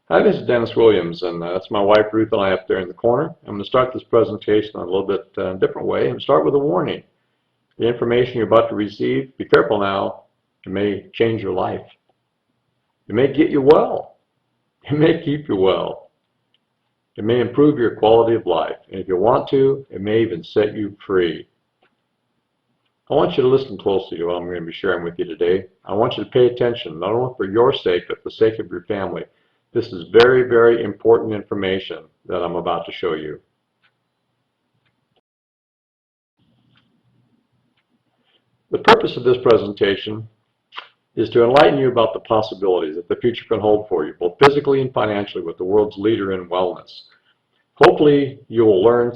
Hi, this is Dennis Williams, and that's my wife Ruth and I up there in the corner. I'm going to start this presentation in a little bit different way and start with a warning. The information you're about to receive, be careful now, it may change your life. It may get you well. It may keep you well. It may improve your quality of life. And if you want to, it may even set you free. I want you to listen closely to what I'm going to be sharing with you today. I want you to pay attention, not only for your sake, but for the sake of your family. This is very, very important information that I'm about to show you. The purpose of this presentation is to enlighten you about the possibilities that the future can hold for you, both physically and financially, with the world's leader in wellness. Hopefully, you will learn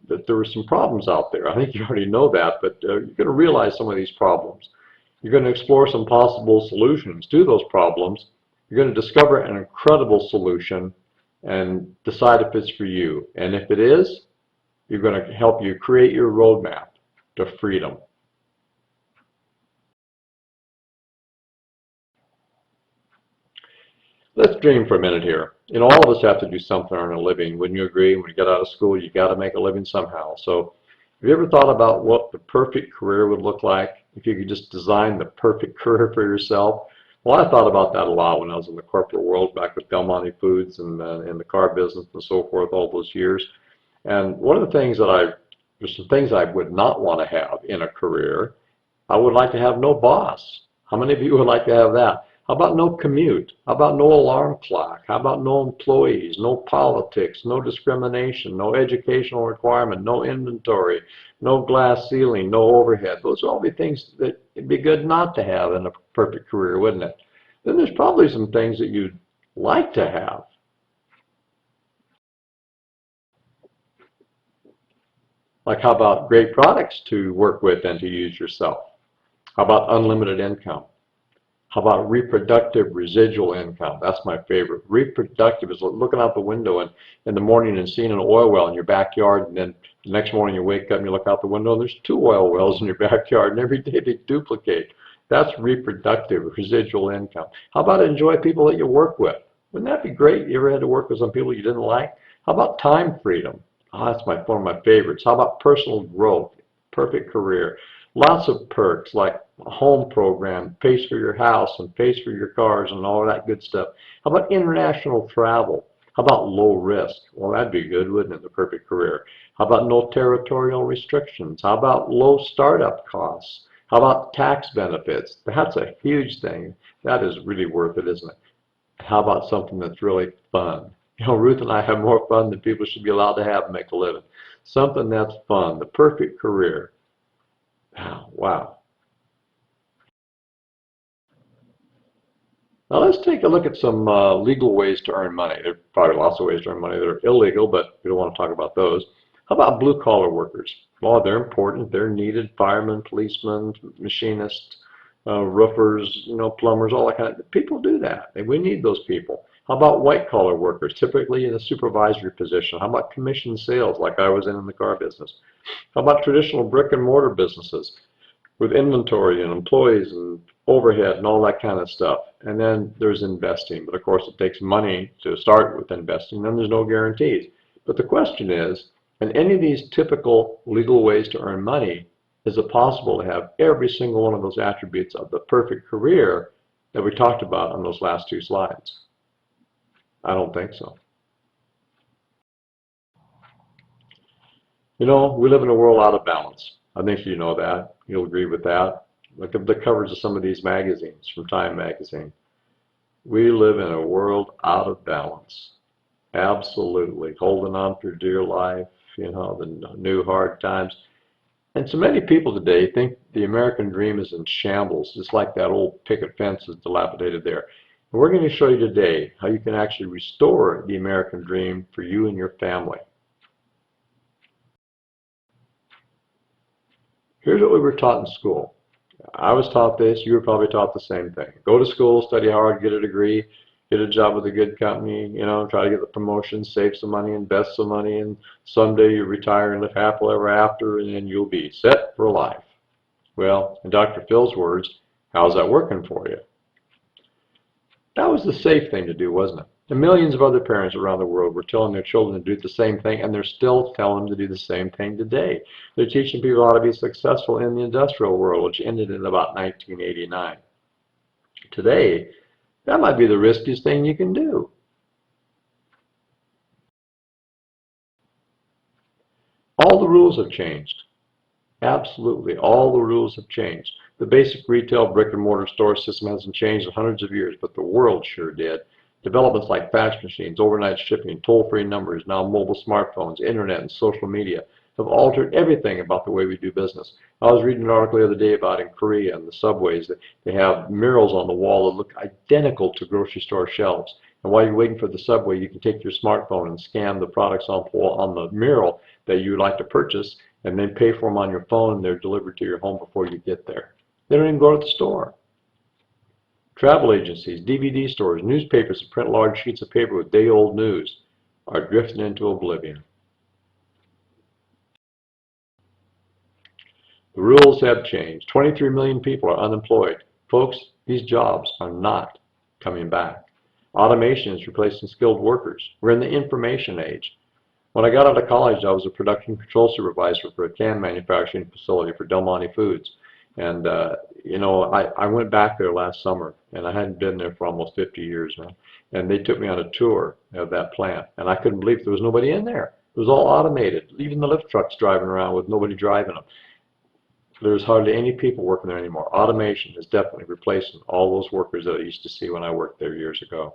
that there are some problems out there. I think you already know that, but you're going to realize some of these problems. You're going to explore some possible solutions to those problems. You're going to discover an incredible solution and decide if it's for you. And if it is, you're going to help you create your roadmap to freedom. Let's dream for a minute here. You know, all of us have to do something to earn a living. Wouldn't you agree? When you get out of school, you got to make a living somehow. So have you ever thought about what the perfect career would look like if you could just design the perfect career for yourself? Well, I thought about that a lot when I was in the corporate world back with Del Monte Foods and in the car business and so forth all those years. And one of the things there's some things I would not want to have in a career. I would like to have no boss. How many of you would like to have that? How about no commute? How about no alarm clock? How about no employees, no politics, no discrimination, no educational requirement, no inventory, no glass ceiling, no overhead? Those would all be things that it'd be good not to have in a perfect career, wouldn't it? Then there's probably some things that you'd like to have. Like how about great products to work with and to use yourself? How about unlimited income? How about reproductive residual income? That's my favorite. Reproductive is looking out the window and in the morning and seeing an oil well in your backyard, and then the next morning you wake up and you look out the window and there's 2 oil wells in your backyard, and every day they duplicate. That's reproductive residual income. How about enjoy people that you work with? Wouldn't that be great? You ever had to work with some people you didn't like? How about time freedom? Oh, that's one of my favorites. How about personal growth? Perfect career. Lots of perks like a home program, pays for your house and pays for your cars and all that good stuff. How about international travel? How about low risk? Well, that'd be good, wouldn't it? The perfect career. How about no territorial restrictions? How about low startup costs? How about tax benefits? That's a huge thing. That is really worth it, isn't it? How about something that's really fun? You know, Ruth and I have more fun than people should be allowed to have and make a living. Something that's fun, the perfect career. Wow. Now let's take a look at some legal ways to earn money. There are probably lots of ways to earn money that are illegal, but we don't want to talk about those. How about blue-collar workers? Well, they're important. They're needed. Firemen, policemen, machinists, roofers, you know, plumbers, all that kind of people do that. And we need those people. How about white-collar workers, typically in a supervisory position? How about commission sales, like I was in the car business? How about traditional brick-and-mortar businesses with inventory and employees and overhead and all that kind of stuff? And then there's investing, but of course it takes money to start with investing, then there's no guarantees. But the question is, in any of these typical legal ways to earn money, is it possible to have every single one of those attributes of the perfect career that we talked about on those last 2 slides? I don't think so. You know, we live in a world out of balance. I think you know that. You'll agree with that. Look at the covers of some of these magazines from Time magazine. We live in a world out of balance. Absolutely. Holding on for dear life, you know, the new hard times. And so many people today think the American dream is in shambles, just like that old picket fence is dilapidated there. And we're going to show you today how you can actually restore the American dream for you and your family. Here's what we were taught in school. I was taught this, you were probably taught the same thing. Go to school, study hard, get a degree, get a job with a good company, you know, try to get the promotion, save some money, invest some money, and someday you retire and live happily ever after, and then you'll be set for life. Well, in Dr. Phil's words, how's that working for you? That was the safe thing to do, wasn't it? And millions of other parents around the world were telling their children to do the same thing, and they're still telling them to do the same thing today. They're teaching people how to be successful in the industrial world, which ended in about 1989. Today, that might be the riskiest thing you can do. All the rules have changed. Absolutely, all the rules have changed. The basic retail brick and mortar store system hasn't changed in hundreds of years, but the world sure did. Developments like fax machines, overnight shipping, toll-free numbers, now mobile smartphones, internet, and social media have altered everything about the way we do business. I was reading an article the other day about in Korea and the subways that they have murals on the wall that look identical to grocery store shelves. And while you're waiting for the subway, you can take your smartphone and scan the products on the mural that you would like to purchase, and then pay for them on your phone, and they're delivered to your home before you get there. They don't even go to the store. Travel agencies, DVD stores, newspapers that print large sheets of paper with day-old news are drifting into oblivion. The rules have changed. 23 million people are unemployed. Folks, these jobs are not coming back. Automation is replacing skilled workers. We're in the information age. When I got out of college, I was a production control supervisor for a can manufacturing facility for Del Monte Foods. And, I went back there last summer, and I hadn't been there for almost 50 years now. And they took me on a tour of that plant, and I couldn't believe there was nobody in there. It was all automated, even the lift trucks driving around with nobody driving them. There's hardly any people working there anymore. Automation is definitely replacing all those workers that I used to see when I worked there years ago.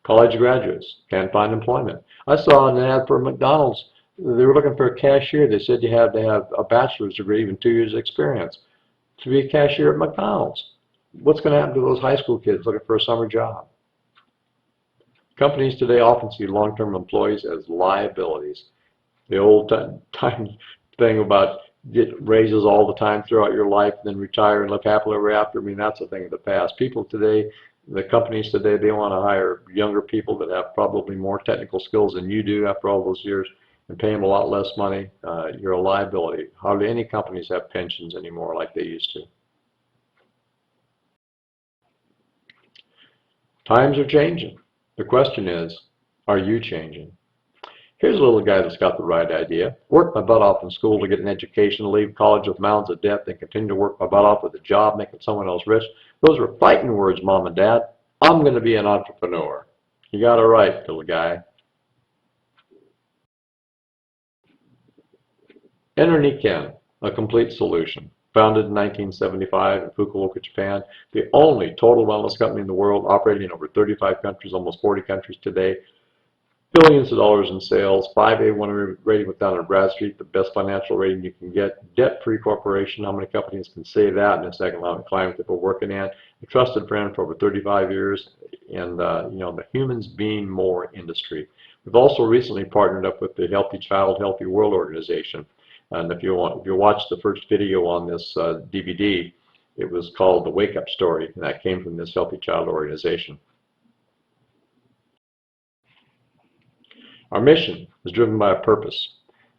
College graduates can't find employment. I saw an ad for McDonald's. They were looking for a cashier. They said you had to have a bachelor's degree, even 2 years experience to be a cashier at McDonald's. What's going to happen to those high school kids looking for a summer job? Companies today often see long-term employees as liabilities. The old time thing about get raises all the time throughout your life, then retire and live happily ever after, I mean, that's a thing of the past. People today, the companies today, they want to hire younger people that have probably more technical skills than you do after all those years and pay them a lot less money. You're a liability. Hardly any companies have pensions anymore like they used to. Times are changing. The question is, are you changing? Here's a little guy that's got the right idea. Work my butt off in school to get an education, leave college with mounds of debt, then continue to work my butt off with a job making someone else rich. Those are fighting words, Mom and Dad. I'm going to be an entrepreneur. You got it right, little guy. Enter Nikken, a complete solution. Founded in 1975 in Fukuoka, Japan, the only total wellness company in the world, operating in over 35 countries, almost 40 countries today. Billions of dollars in sales, 5A1 rating with Dun & Bradstreet, the best financial rating you can get, debt-free corporation. How many companies can say that in this economic climate that we're working in? A trusted friend for over 35 years, and the humans being more industry. We've also recently partnered up with the Healthy Child, Healthy World organization. And if you watch the first video on this DVD, it was called The Wake Up Story, and that came from this Healthy Child organization. Our mission is driven by a purpose.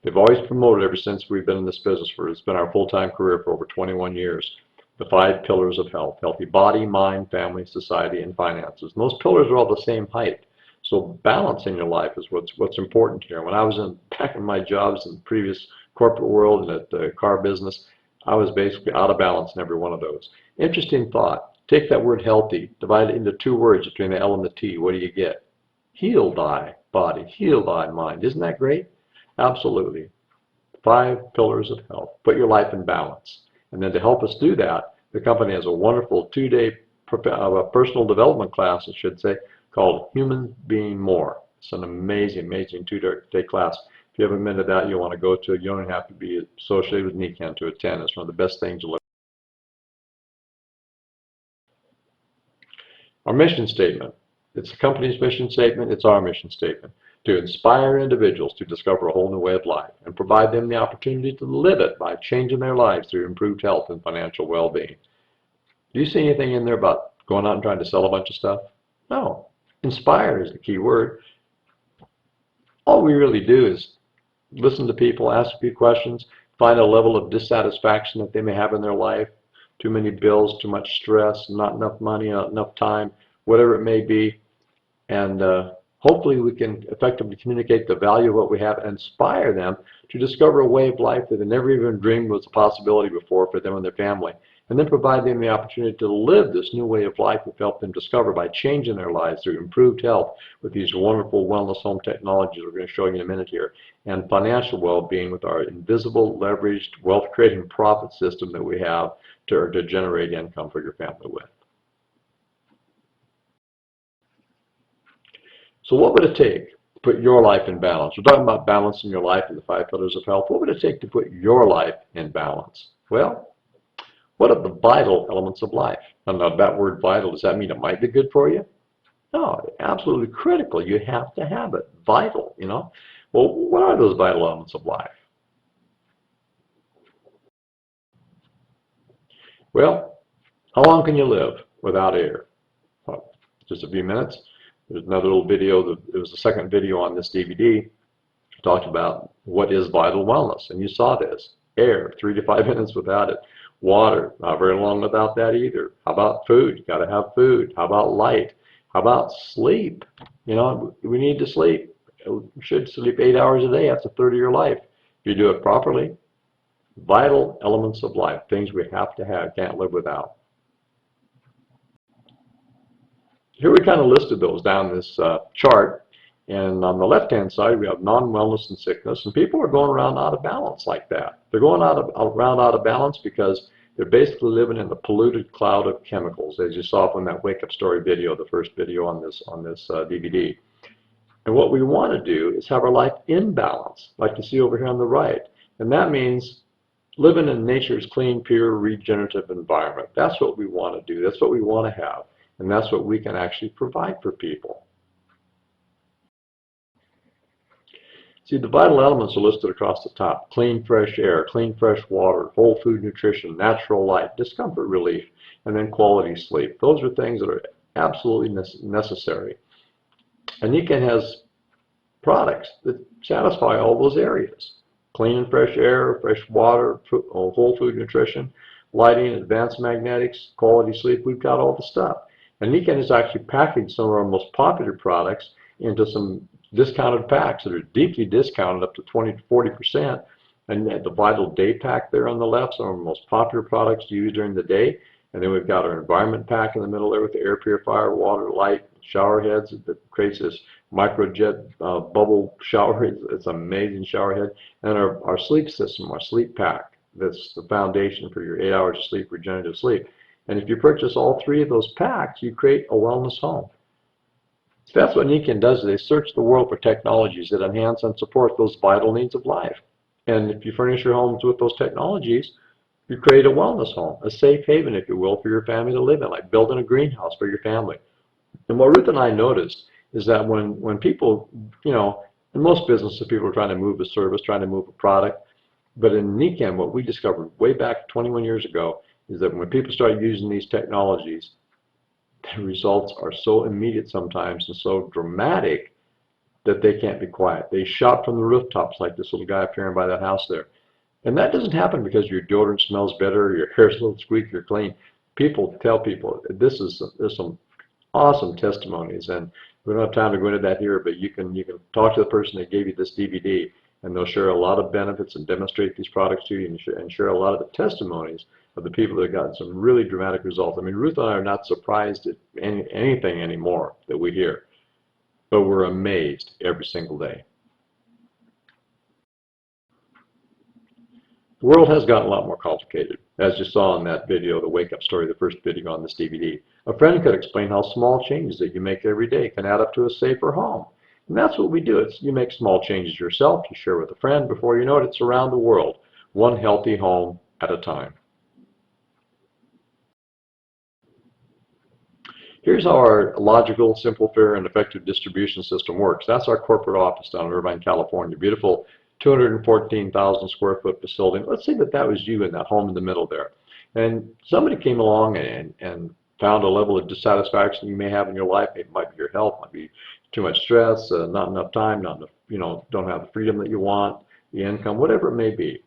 They've always promoted ever since we've been in this business. It's been our full-time career for over 21 years. The 5 pillars of health: healthy body, mind, family, society, and finances. And those pillars are all the same height. So balance in your life is what's important here. When I was back in my jobs in the previous corporate world and at the car business, I was basically out of balance in every one of those. Interesting thought. Take that word healthy, divide it into 2 words between the L and the T. What do you get? Heal thy body, heal thy mind. Isn't that great? Absolutely. 5 pillars of health. Put your life in balance. And then to help us do that, the company has a wonderful 2-day personal development class, I should say, called Human Being More. It's an amazing, amazing 2-day class. If you haven't been to that, you'll want to go to it. You don't have to be associated with Nikken to attend. It's one of the best things you'll ever. Our mission statement. It's the company's mission statement. It's our mission statement. To inspire individuals to discover a whole new way of life and provide them the opportunity to live it by changing their lives through improved health and financial well-being. Do you see anything in there about going out and trying to sell a bunch of stuff? No. Inspire is the key word. All we really do is listen to people, ask a few questions, find a level of dissatisfaction that they may have in their life, too many bills, too much stress, not enough money, not enough time, whatever it may be. And hopefully we can effectively communicate the value of what we have and inspire them to discover a way of life that they never even dreamed was a possibility before for them and their family. And then provide them the opportunity to live this new way of life we've helped them discover by changing their lives through improved health with these wonderful wellness home technologies we're going to show you in a minute here, and financial well-being with our invisible, leveraged, wealth-creating profit system that we have to generate income for your family with. So what would it take to put your life in balance? We're talking about balancing your life in the 5 pillars of health. What would it take to put your life in balance? Well, what are the vital elements of life? And now that word vital, does that mean it might be good for you? No, absolutely critical. You have to have it. Vital, you know. Well, what are those vital elements of life? Well, how long can you live without air? Well, just a few minutes. There's another little video. There was the second video on this DVD. Talked about what is vital wellness, and you saw this. Air, 3 to 5 minutes without it. Water, not very long without that either. How about food? You got to have food. How about light? How about sleep? You know, we need to sleep. We should sleep 8 hours a day. That's a third of your life. If you do it properly, vital elements of life, things we have to have, can't live without. Here we kind of listed those down this chart. And on the left-hand side, we have non-wellness and sickness. And people are going around out of balance like that. They're going around out of balance because they're basically living in the polluted cloud of chemicals, as you saw from that wake-up story video, the first video on this DVD. And what we want to do is have our life in balance, like you see over here on the right. And that means living in nature's clean, pure, regenerative environment. That's what we want to do. That's what we want to have. And that's what we can actually provide for people. See, the vital elements are listed across the top. Clean, fresh air, clean, fresh water, whole food nutrition, natural light, discomfort relief, and then quality sleep. Those are things that are absolutely necessary. And Nikken has products that satisfy all those areas. Clean and fresh air, fresh water, whole food nutrition, lighting, advanced magnetics, quality sleep. We've got all the stuff. And Nikken has actually packaged some of our most popular products into some discounted packs that are deeply discounted up to 20 to 40%. And the Vital Day Pack there on the left, some of our most popular products to use during the day. And then we've got our Environment Pack in the middle there with the air purifier, water, light, shower heads that creates this microjet bubble shower. It's an amazing shower head. And our sleep system, our sleep pack, that's the foundation for your 8 hours of sleep, regenerative sleep. And if you purchase all 3 of those packs, you create a wellness home. So that's what Nikken does. They search the world for technologies that enhance and support those vital needs of life. And if you furnish your homes with those technologies, you create a wellness home, a safe haven, if you will, for your family to live in, like building a greenhouse for your family. And what Ruth and I noticed is that when people, you know, in most businesses, people are trying to move a service, trying to move a product. But in Nikken, what we discovered way back 21 years ago is that when people start using these technologies, the results are so immediate sometimes and so dramatic that they can't be quiet. They shout from the rooftops like this little guy up here by that house there. And that doesn't happen because your deodorant smells better, your hair's a little squeaky, you're clean. People tell people, there's some awesome testimonies, and we don't have time to go into that here, but you can talk to the person that gave you this DVD, and they'll share a lot of benefits and demonstrate these products to you, and share a lot of the testimonies of the people that have gotten some really dramatic results. I mean, Ruth and I are not surprised at anything anymore that we hear, but we're amazed every single day. The world has gotten a lot more complicated, as you saw in that video, the wake-up story, the first video on this DVD. A friend could explain how small changes that you make every day can add up to a safer home. And that's what we do. You make small changes yourself, you share with a friend, before you know it, it's around the world, one healthy home at a time. Here's how our logical, simple, fair, and effective distribution system works. That's our corporate office down in Irvine, California. Beautiful 214,000 square foot facility. Let's say that was you in that home in the middle there. And somebody came along and found a level of dissatisfaction you may have in your life. It might be your health, might be too much stress, not enough time, not enough, don't have the freedom that you want, the income, whatever it may be.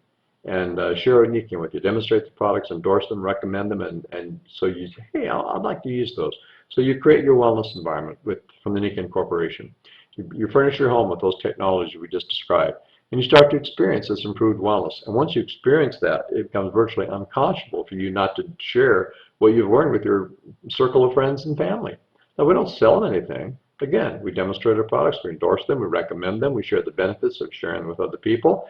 And share a Nikken with you, demonstrate the products, endorse them, recommend them, and so you say, hey, I'd like to use those. So you create your wellness environment from the Nikken Corporation. You furnish your home with those technologies we just described, and you start to experience this improved wellness. And once you experience that, it becomes virtually unconscionable for you not to share what you've learned with your circle of friends and family. Now, we don't sell anything. Again, we demonstrate our products, we endorse them, we recommend them, we share the benefits of sharing them with other people.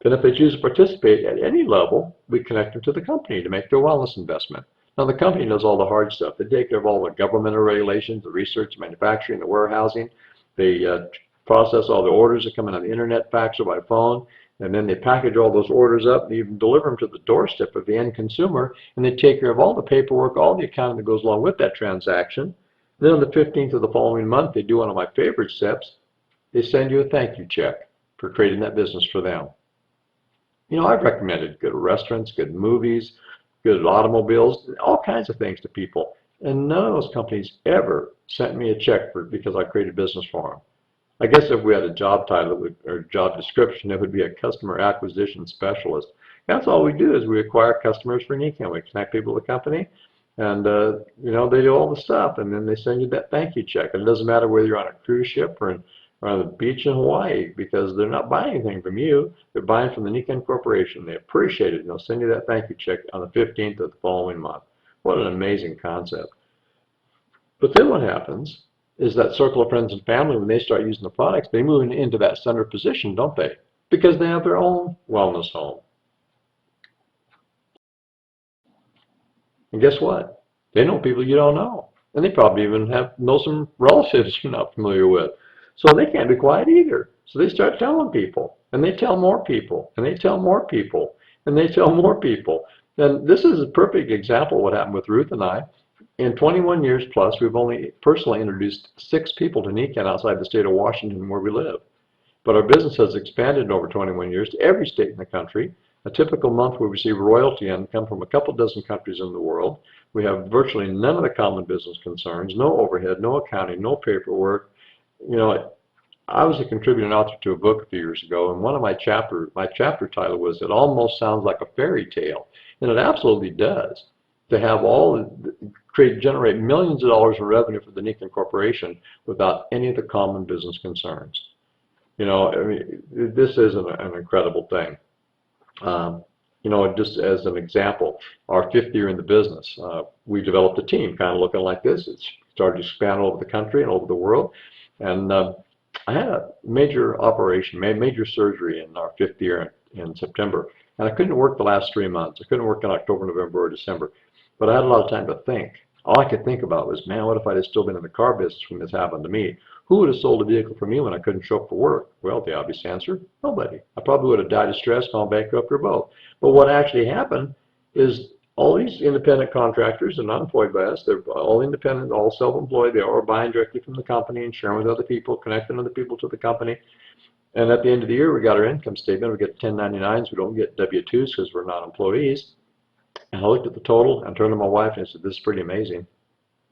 Then if they choose to participate at any level, we connect them to the company to make their wellness investment. Now the company does all the hard stuff. They take care of all the governmental regulations, the research, manufacturing, the warehousing. They process all the orders that come in on the internet, fax, or by phone. And then they package all those orders up and even deliver them to the doorstep of the end consumer. And they take care of all the paperwork, all the accounting that goes along with that transaction. Then on the 15th of the following month, they do one of my favorite steps. They send you a thank you check for creating that business for them. You know, I've recommended good restaurants, good movies, good automobiles, all kinds of things to people. And none of those companies ever sent me a check because I created business for them. I guess if we had a job title or job description, it would be a customer acquisition specialist. That's all we do is we acquire customers for Nikken. We connect people to the company, and you know, they do all the stuff, and then they send you that thank you check. And it doesn't matter whether you're on a cruise ship or on the beach in Hawaii, because they're not buying anything from you. They're buying from the Nikken Corporation. They appreciate it, and they'll send you that thank you check on the 15th of the following month. What an amazing concept. But then what happens is that circle of friends and family, when they start using the products, they move into that center position, don't they? Because they have their own wellness home. And guess what? They know people you don't know. And they probably even know some relatives you're not familiar with. So they can't be quiet either. So they start telling people. And they tell more people. And they tell more people. And they tell more people. And this is a perfect example of what happened with Ruth and I. In 21 years plus, we've only personally introduced 6 people to Nikken outside the state of Washington where we live. But our business has expanded in over 21 years to every state in the country. A typical month we receive royalty income from a couple dozen countries in the world. We have virtually none of the common business concerns, no overhead, no accounting, no paperwork. You know, I was a contributing author to a book a few years ago, and one of my chapter title was "It Almost Sounds Like a Fairy Tale," and it absolutely does. To have generate millions of dollars in revenue for the Nikken Corporation without any of the common business concerns. You know, I mean, this is an incredible thing. You know, just as an example, our 5th year in the business, we developed a team kind of looking like this. It's started to expand all over the country and over the world. And I had a major operation, major surgery in our 5th year in September. And I couldn't work the last 3 months. I couldn't work in October, November, or December. But I had a lot of time to think. All I could think about was, man, what if I had still been in the car business when this happened to me? Who would have sold a vehicle for me when I couldn't show up for work? Well, the obvious answer, nobody. I probably would have died of stress, gone bankrupt, or both. But what actually happened is all these independent contractors are not employed by us. They're all independent, all self-employed. They are buying directly from the company and sharing with other people, connecting other people to the company. And at the end of the year, we got our income statement. We get 1099s. We don't get W-2s because we're not employees. And I looked at the total and turned to my wife and I said, this is pretty amazing.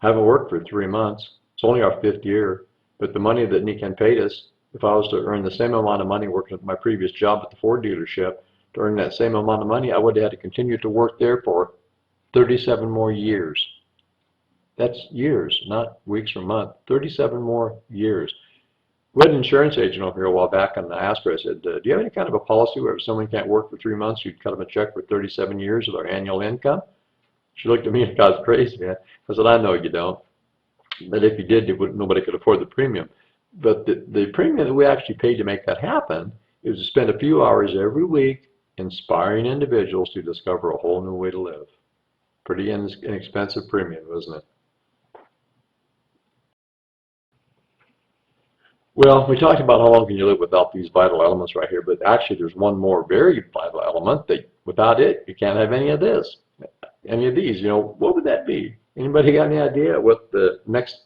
I haven't worked for 3 months. It's only our 5th year. But the money that Nikken paid us, if I was to earn the same amount of money working at my previous job at the Ford dealership, to earn that same amount of money, I would have had to continue to work there for 37 more years. That's years, not weeks or months. 37 more years. We had an insurance agent over here a while back, and I asked her, I said, do you have any kind of a policy where if someone can't work for 3 months, you'd cut them a check for 37 years of their annual income? She looked at me like I was crazy. I said, I know you don't. But if you did, nobody could afford the premium. But the premium that we actually paid to make that happen is to spend a few hours every week inspiring individuals to discover a whole new way to live. Pretty inexpensive premium, isn't it? Well, we talked about how long can you live without these vital elements right here, but actually there's one more very vital element that without it, you can't have any of this, any of these. You know, what would that be? Anybody got any idea what the next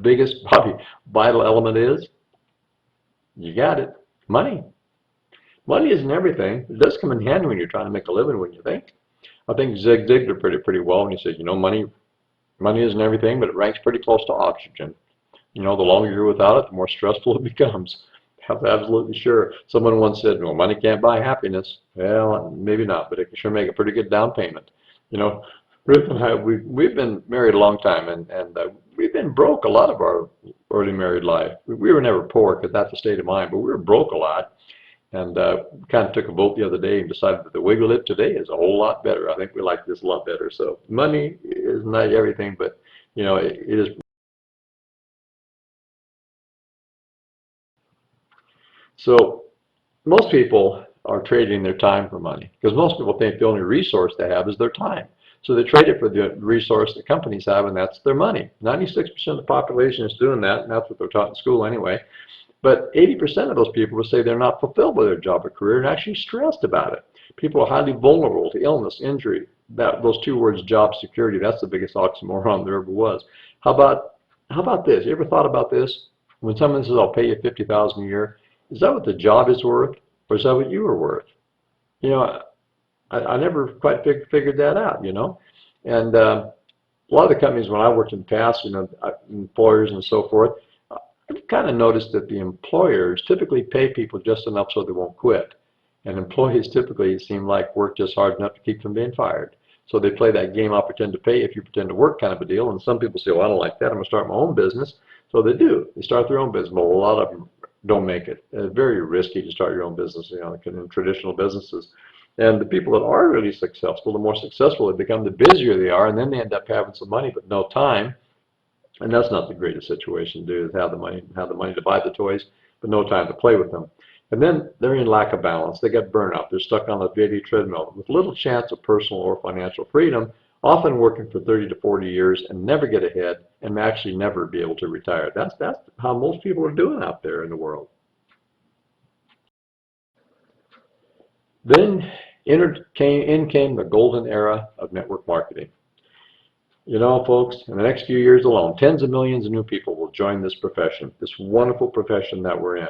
biggest, probably vital element is? You got it. Money. Money isn't everything. It does come in handy when you're trying to make a living, wouldn't you think? I think Zig Ziglar put it pretty well when he said, you know, money isn't everything, but it ranks pretty close to oxygen. You know, the longer you're without it, the more stressful it becomes. I'm absolutely sure. Someone once said, well, money can't buy happiness. Well, maybe not, but it can sure make a pretty good down payment. You know, Ruth and I, we've been married a long time, and we've been broke a lot of our early married life. We were never poor because that's a state of mind, but we were broke a lot. And kind of took a vote the other day and decided that the way we live today is a whole lot better. I think we like this a lot better. So money is not everything, but it is. So most people are trading their time for money because most people think the only resource they have is their time. So they trade it for the resource that companies have, and that's their money. 96% of the population is doing that, and that's what they're taught in school anyway. But 80% of those people will say they're not fulfilled by their job or career and actually stressed about it. People are highly vulnerable to illness, injury. Those two words, job security, that's the biggest oxymoron there ever was. How about this? You ever thought about this? When someone says, I'll pay you $50,000 a year, is that what the job is worth, or is that what you are worth? I never quite figured that out, And a lot of the companies when I worked in the past, employers and so forth, I've kind of noticed that the employers typically pay people just enough so they won't quit. And employees typically seem like work just hard enough to keep from being fired. So they play that game, I'll pretend to pay if you pretend to work kind of a deal. And some people say, well, I don't like that, I'm going to start my own business. So they do. They start their own business. But a lot of them don't make it. It's very risky to start your own business, in traditional businesses. And the people that are really successful, the more successful they become, the busier they are, and then they end up having some money but no time. And that's not the greatest situation to do, is have the money to buy the toys, but no time to play with them. And then they're in lack of balance. They get burnout. They're stuck on a daily treadmill with little chance of personal or financial freedom, often working for 30 to 40 years and never get ahead and actually never be able to retire. That's how most people are doing out there in the world. Then in came the golden era of network marketing. Folks, in the next few years alone, tens of millions of new people will join this profession, this wonderful profession that we're in.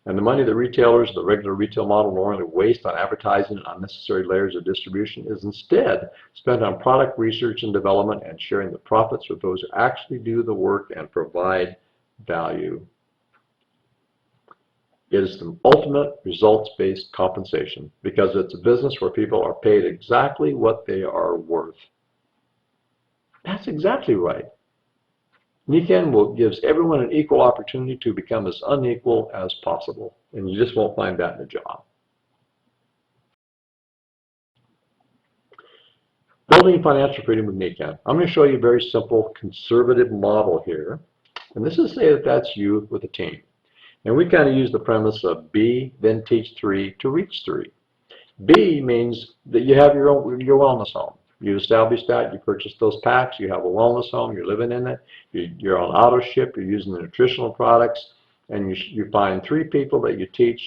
And the money that retailers, the regular retail model, normally waste on advertising and unnecessary layers of distribution is instead spent on product research and development and sharing the profits with those who actually do the work and provide value. It is the ultimate results-based compensation because it's a business where people are paid exactly what they are worth. That's exactly right. Nikken gives everyone an equal opportunity to become as unequal as possible, and you just won't find that in a job. Building financial freedom with Nikken. I'm going to show you a very simple conservative model here, and this is say that that's you with a team. And we kind of use the premise of be, then teach 3 to reach 3. B means that you have your wellness home. You establish that, you purchase those packs, you have a wellness home, you're living in it, you're on auto ship, you're using the nutritional products, and you find 3 people that you teach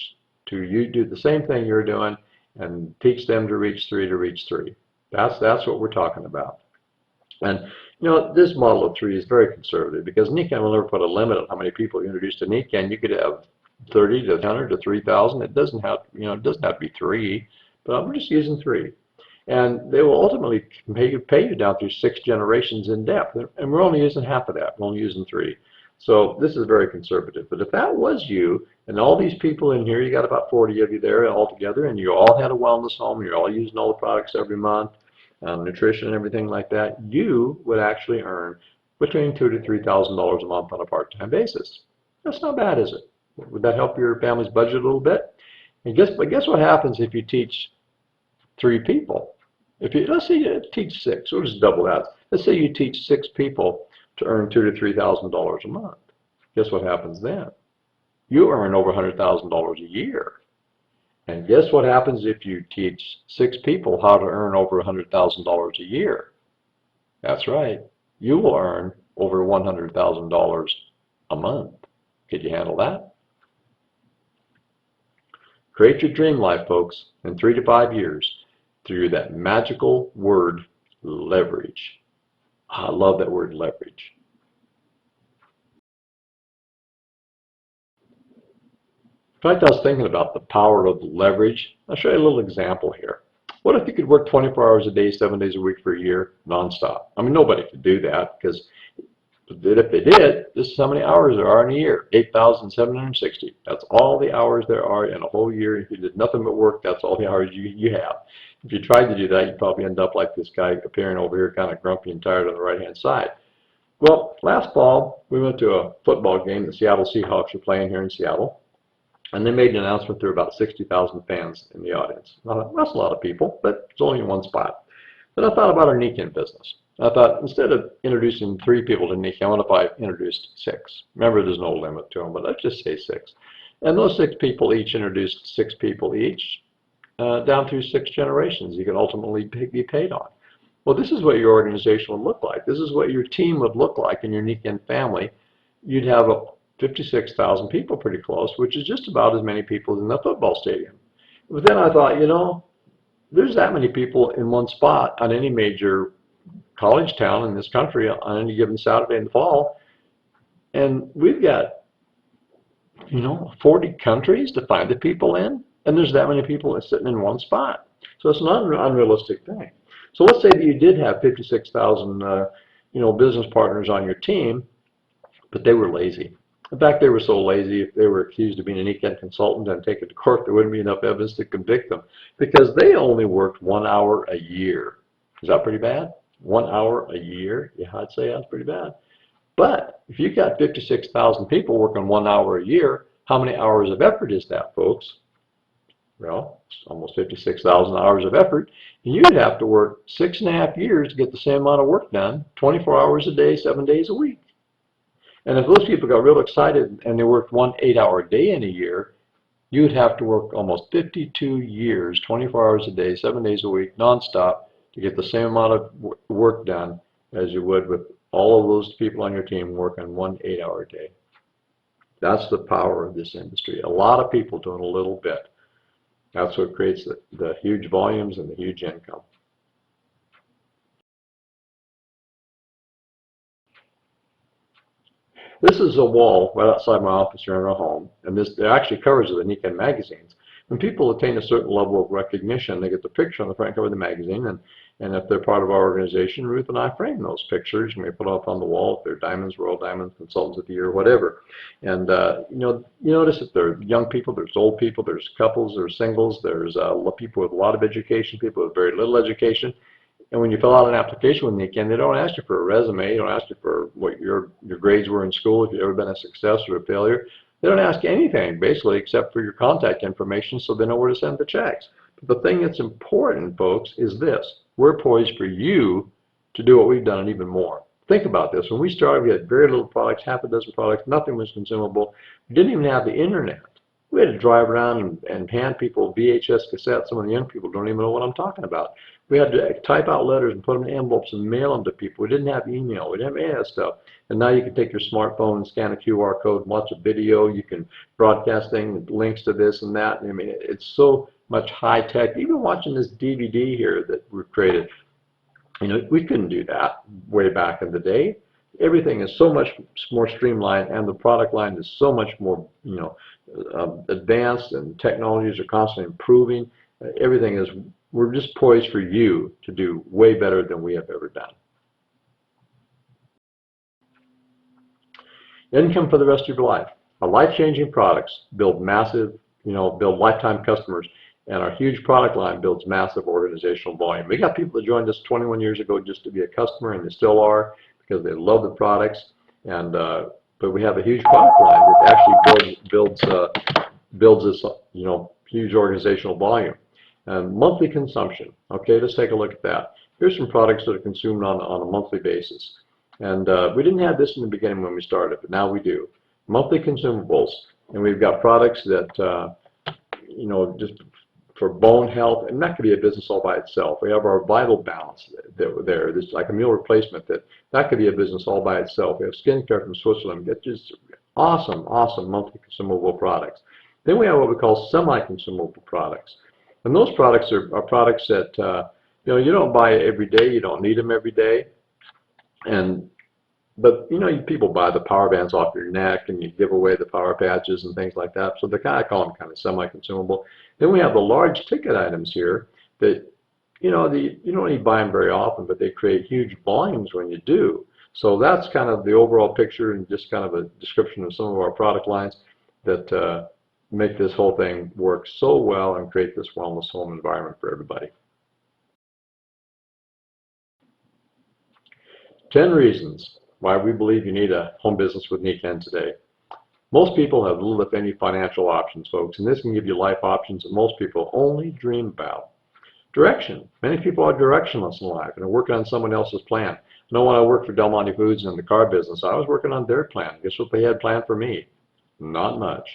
you do the same thing you're doing and teach them to reach 3 to reach 3. That's what we're talking about. And this model of 3 is very conservative because Nikken will never put a limit on how many people you introduce to Nikken. You could have 30 to 100 to 3,000. It doesn't have to be 3, but we're just using 3. And they will ultimately pay you down through 6 generations in depth. And we're only using half of that. We're only using 3. So this is very conservative. But if that was you, and all these people in here, you got about 40 of you there all together, and you all had a wellness home, you're all using all the products every month, nutrition and everything like that, you would actually earn between $2,000 to $3,000 a month on a part-time basis. That's not bad, is it? Would that help your family's budget a little bit? And guess what happens if you teach 3 people? Let's say you teach 6, we'll just double that. Let's say you teach 6 people to earn $2,000 to $3,000 a month. Guess what happens then? You earn over $100,000 a year. And guess what happens if you teach 6 people how to earn over $100,000 a year? That's right. You will earn over $100,000 a month. Could you handle that? Create your dream life, folks, in 3 to 5 years through that magical word, leverage. I love that word, leverage. In fact, I was thinking about the power of leverage. I'll show you a little example here. What if you could work 24 hours a day, 7 days a week for a year, nonstop? I mean, nobody could do that because But if they did, this is how many hours there are in a year, 8,760. That's all the hours there are in a whole year. If you did nothing but work, that's all the hours you have. If you tried to do that, you'd probably end up like this guy appearing over here, kind of grumpy and tired on the right-hand side. Well, last fall, we went to a football game. The Seattle Seahawks were playing here in Seattle. And they made an announcement there were about 60,000 fans in the audience. Now, that's a lot of people, but it's only in one spot. Then I thought about our Nikken business. I thought, instead of introducing 3 people to Nikken, what if I introduced 6? Remember, there's no limit to them, but let's just say 6. And those 6 people each introduced 6 people each, down through 6 generations you could ultimately be paid on. Well, this is what your organization would look like. This is what your team would look like in your Nikken family. You'd have 56,000 people pretty close, which is just about as many people as in the football stadium. But then I thought, there's that many people in one spot on any major college town in this country on any given Saturday in the fall. And we've got, 40 countries to find the people in, and there's that many people sitting in one spot. So it's not an unrealistic thing. So let's say that you did have 56,000, business partners on your team, but they were lazy. In fact, they were so lazy, if they were accused of being an Nikken consultant and taken to court, there wouldn't be enough evidence to convict them because they only worked 1 hour a year. Is that pretty bad? 1 hour a year? Yeah, I'd say that's pretty bad. But if you've got 56,000 people working 1 hour a year, how many hours of effort is that, folks? Well, it's almost 56,000 hours of effort. And you'd have to work 6.5 years to get the same amount of work done, 24 hours a day, 7 days a week. And if those people got real excited and they worked 1 8-hour day in a year, you'd have to work almost 52 years, 24 hours a day, 7 days a week, nonstop, to get the same amount of work done as you would with all of those people on your team working 1 8-hour day. That's the power of this industry. A lot of people doing a little bit. That's what creates the huge volumes and the huge income. This is a wall right outside my office here in our home, and it actually covers the Nikken magazines. When people attain a certain level of recognition, they get the picture on the front cover of the magazine, and if they're part of our organization, Ruth and I frame those pictures, and we put up on the wall if they're Diamonds, Royal Diamonds, Consultants of the Year, whatever. And you notice that there are young people, there's old people, there's couples, there's singles, there's people with a lot of education, people with very little education. And when you fill out an application with Nikken, they don't ask you for a resume. They don't ask you for what your grades were in school, if you've ever been a success or a failure. They don't ask you anything, basically, except for your contact information so they know where to send the checks. But the thing that's important, folks, is this. We're poised for you to do what we've done and even more. Think about this. When we started, we had very little products, half a dozen products. Nothing was consumable. We didn't even have the internet. We had to drive around and hand people VHS cassettes. Some of the young people don't even know what I'm talking about. We had to type out letters and put them in envelopes and mail them to people. We didn't have email. We didn't have any of that stuff. And now you can take your smartphone and scan a QR code and watch a video. You can broadcast things, links to this and that. I mean, it's so much high tech. Even watching this DVD here that we've created, we couldn't do that way back in the day. Everything is so much more streamlined, and the product line is so much more, advanced, and technologies are constantly improving. Everything is, we're just poised for you to do way better than we have ever done. Income for the rest of your life. Our life-changing products build massive, build lifetime customers, and our huge product line builds massive organizational volume. We got people that joined us 21 years ago just to be a customer, and they still are, because they love the products. And but we have a huge product line that actually builds this huge organizational volume. And monthly consumption. Okay, let's take a look at that. Here's some products that are consumed on a monthly basis. And we didn't have this in the beginning when we started, but now we do. Monthly consumables, and we've got products that just for bone health, and that could be a business all by itself. We have our Vital Balance there. This is like a meal replacement that could be a business all by itself. We have skincare from Switzerland. It's just awesome monthly consumable products. Then we have what we call semi-consumable products. And those products are products that you don't buy every day. You don't need them every day. But people buy the power bands off your neck, and you give away the power patches and things like that. So I call them kind of semi-consumable. Then we have the large ticket items here that you don't need to buy them very often, but they create huge volumes when you do. So that's kind of the overall picture and just kind of a description of some of our product lines that make this whole thing work so well and create this wellness home environment for everybody. 10 reasons why we believe you need a home business with Nikken today. Most people have little, if any, financial options, folks, and this can give you life options that most people only dream about. Direction. Many people are directionless in life and are working on someone else's plan. I know when I worked for Del Monte Foods in the car business, I was working on their plan. Guess what they had planned for me? Not much.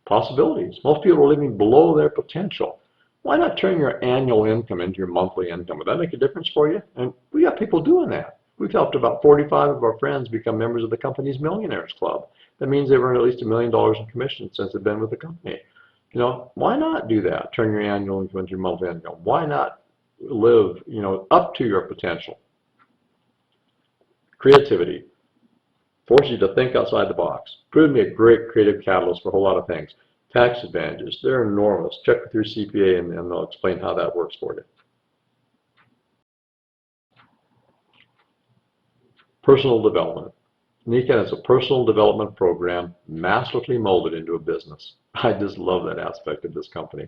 Possibilities. Most people are living below their potential. Why not turn your annual income into your monthly income? Would that make a difference for you? And we got people doing that. We've helped about 45 of our friends become members of the company's Millionaires Club. That means they've earned at least $1 million in commissions since they've been with the company. You know, why not do that? Turn your annual income into your monthly income. Why not live, up to your potential? Creativity. Forces you to think outside the box. Proved to be a great creative catalyst for a whole lot of things. Tax advantages, they're enormous. Check with your CPA and they'll explain how that works for you. Personal development. Nikken is a personal development program masterfully molded into a business. I just love that aspect of this company.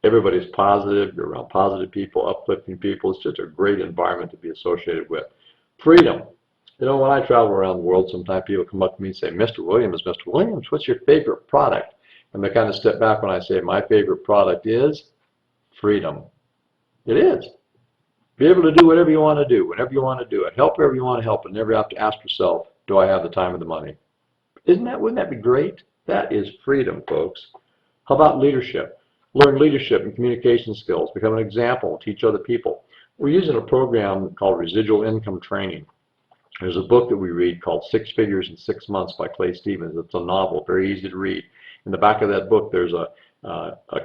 Everybody's positive, you're around positive people, uplifting people. It's just a great environment to be associated with. Freedom. When I travel around the world, sometimes people come up to me and say, Mr. Williams, what's your favorite product? And they kind of step back when I say, my favorite product is freedom. It is. Be able to do whatever you want to do, whenever you want to do it, help wherever you want to help, and never have to ask yourself, do I have the time or the money? Wouldn't that be great? That is freedom, folks. How about leadership? Learn leadership and communication skills, become an example, teach other people. We're using a program called Residual Income Training. There's a book that we read called 6 Figures in 6 Months by Clay Stevens. It's a novel, very easy to read. In the back of that book, there's a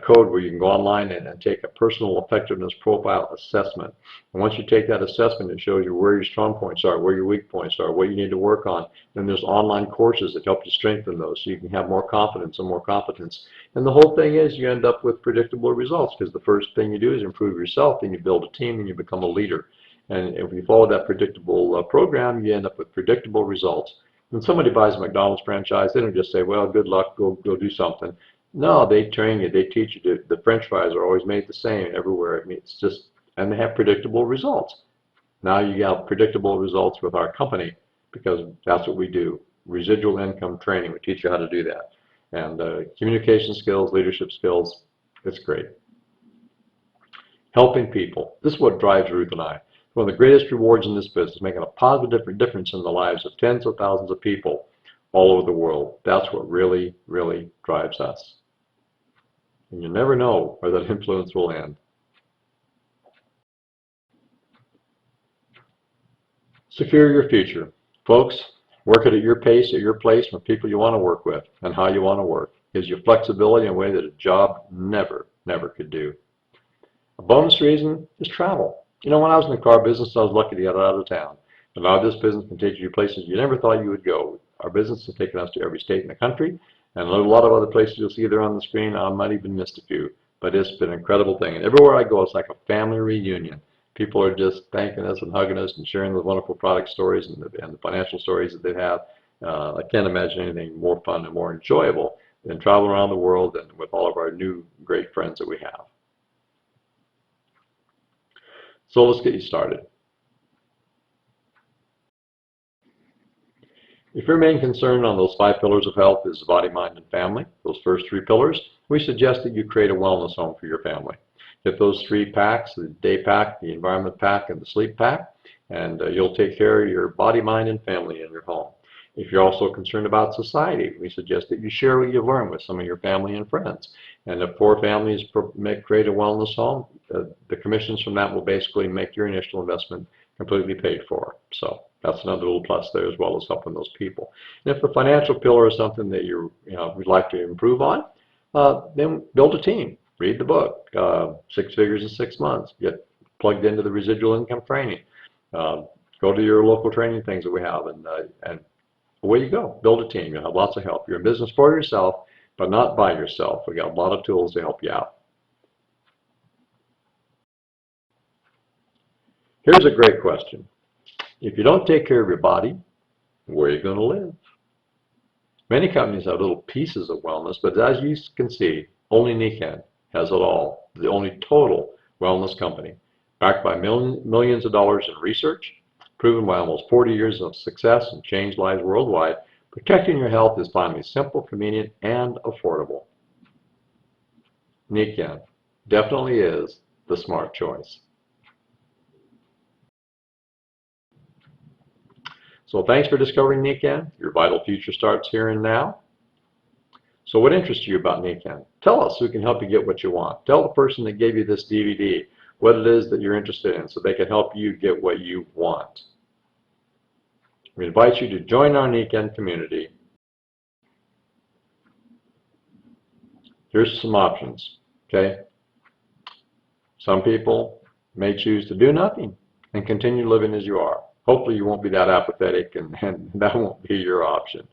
code where you can go online and take a personal effectiveness profile assessment. And once you take that assessment, it shows you where your strong points are, where your weak points are, what you need to work on. Then there's online courses that help you strengthen those so you can have more confidence and more competence. And the whole thing is you end up with predictable results because the first thing you do is improve yourself, then you build a team, and you become a leader. And if you follow that predictable program, you end up with predictable results. When somebody buys a McDonald's franchise, they don't just say, well, good luck, go do something. No, they train you, they teach you. The French fries are always made the same everywhere. I mean, it's just, and they have predictable results. Now you got predictable results with our company because that's what we do. Residual income training, we teach you how to do that. And communication skills, leadership skills, it's great. Helping people. This is what drives Ruth and I. One of the greatest rewards in this business, making a positive difference in the lives of tens of thousands of people all over the world. That's what really, really drives us. And you never know where that influence will end. Secure your future. Folks, work it at your pace, at your place, with people you want to work with, and how you want to work. Gives you flexibility in a way that a job never could do. A bonus reason is travel. When I was in the car business, I was lucky to get out of town. And now this business can take you to places you never thought you would go. Our business has taken us to every state in the country, and a lot of other places you'll see there on the screen. I might even missed a few, but it's been an incredible thing. And everywhere I go, it's like a family reunion. People are just thanking us and hugging us and sharing the wonderful product stories and the financial stories that they have. I can't imagine anything more fun and more enjoyable than travel around the world and with all of our new great friends that we have. So let's get you started. If your main concern on those 5 pillars of health is body, mind, and family, those first 3 pillars, we suggest that you create a wellness home for your family. Get those 3 packs, the day pack, the environment pack, and the sleep pack, and you'll take care of your body, mind, and family in your home. If you're also concerned about society, we suggest that you share what you've learned with some of your family and friends. And if 4 families create a wellness home, the commissions from that will basically make your initial investment completely paid for. So that's another little plus there, as well as helping those people. And if the financial pillar is something that would like to improve on, then build a team. Read the book, 6 Figures in 6 Months. Get plugged into the residual income training. Go to your local training things that we have, and away you go. Build a team. You'll have lots of help. You're in business for yourself, but not by yourself. We got a lot of tools to help you out. Here's a great question. If you don't take care of your body, where are you going to live? Many companies have little pieces of wellness, but as you can see, only Nikken has it all. The only total wellness company, backed by millions of dollars in research, proven by almost 40 years of success and changed lives worldwide. Protecting your health is finally simple, convenient, and affordable. Nikken definitely is the smart choice. So thanks for discovering Nikken. Your vital future starts here and now. So what interests you about Nikken? Tell us so we can help you get what you want. Tell the person that gave you this DVD what it is that you're interested in so they can help you get what you want. We invite you to join our Nikken community. Here's some options, okay? Some people may choose to do nothing and continue living as you are. Hopefully you won't be that apathetic and that won't be your option.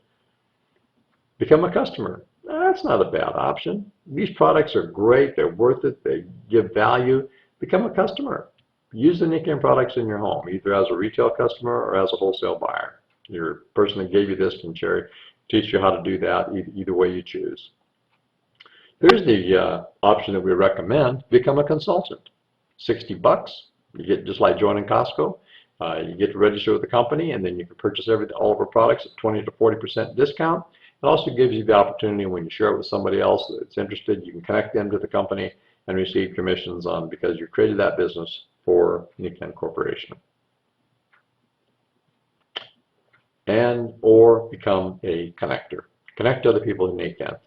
Become a customer. That's not a bad option. These products are great. They're worth it. They give value. Become a customer. Use the Nikken products in your home, either as a retail customer or as a wholesale buyer. Your person that gave you this can teach you how to do that either way you choose. Here's the option that we recommend. Become a consultant. $60. You get just like joining Costco. You get to register with the company, and then you can purchase all of our products at 20 to 40% discount. It also gives you the opportunity when you share it with somebody else that's interested, you can connect them to the company and receive commissions on because you created that business for Nikken Corporation. And or become a connector. Connect other people in Nikken.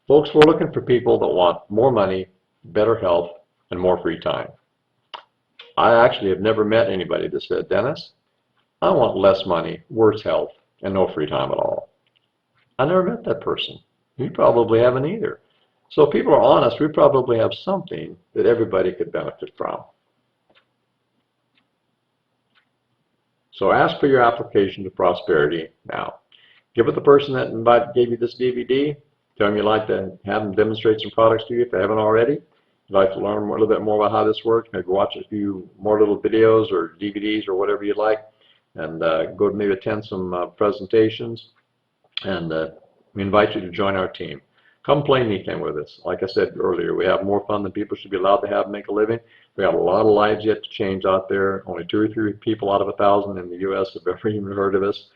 Folks, we're looking for people that want more money, better health, and more free time. I actually have never met anybody that said, Dennis, I want less money, worse health, and no free time at all. I never met that person. You probably haven't either. So if people are honest, we probably have something that everybody could benefit from. So ask for your application to prosperity now. Give it the person that gave you this DVD. Tell them you'd like to have them demonstrate some products to you if they haven't already. You'd like to learn a little bit more about how this works, maybe watch a few more little videos or DVDs or whatever you'd like, and go to maybe attend some presentations. And we invite you to join our team. Come play Nikken with us. Like I said earlier, we have more fun than people should be allowed to have make a living. We have a lot of lives yet to change out there. Only 2 or 3 people out of 1,000 in the U.S. have ever even heard of us.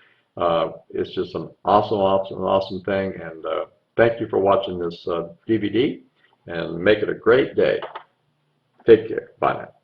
It's just an awesome thing. And thank you for watching this DVD. And make it a great day. Take care. Bye now.